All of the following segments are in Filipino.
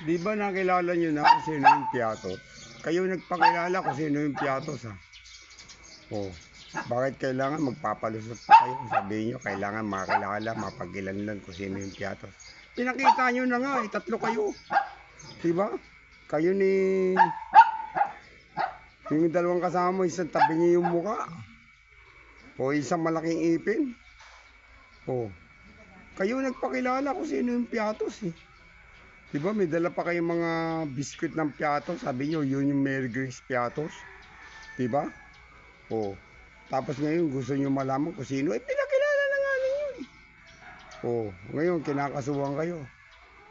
Di ba nakilala nyo na kung sino yung Piatos? Kayo nagpakilala kung sino yung Piatos, ha? Oh, bakit kailangan magpapalusot pa kayo? Sabihin nyo, kailangan makilala, mapagilanlan kung sino yung Piatos. Pinakita nyo na nga, tatlo kayo. Di ba? Kayo ni... Yung dalawang kasama mo, isang tabi niyo yung muka. O isang malaking ipin. O, kayo nagpakilala kung sino yung Piatos, eh. Diba may dala pa kayong mga biskuit ng Piatos. Sabi nyo yun yung Mary Grace Piatos. Diba? O, tapos ngayon gusto nyo malaman kung sino. Eh pinakilala na nga ninyo, eh. O, ngayon kinakasuhan kayo.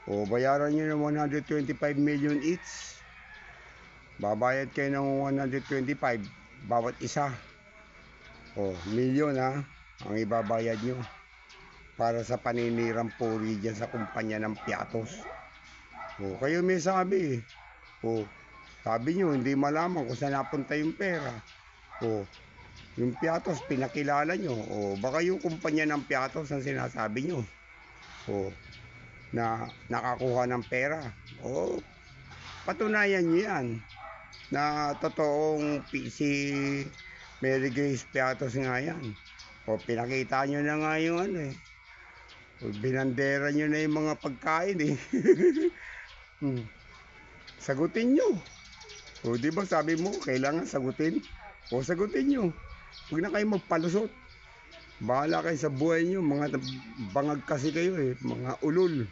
O, bayaran nyo ng 125 million each. Babayad kayo ng 125 bawat isa. O, milyon, ha, ang ibabayad nyo para sa paninirang puri dyan sa kumpanya ng Piatos. O, kayo may sabi, eh. O, sabi nyo, hindi malaman kung saan napunta yung pera. O, yung Piatos, pinakilala nyo. O, baka yung kumpanya ng Piatos ang sinasabi nyo. O, na nakakuha ng pera. O, patunayan nyo yan. Na totoong si Mary Grace Piatos nga yan. O, pinakita nyo na nga yung ano, eh. O, binandera nyo na yung mga pagkain, eh. Sagutin nyo. O, di ba sabi mo, kailangan sagutin? O, sagutin nyo. Huwag na kayo magpalusot. Bahala kayo sa buhay nyo. Mga bangag kasi kayo, eh. Mga ulol.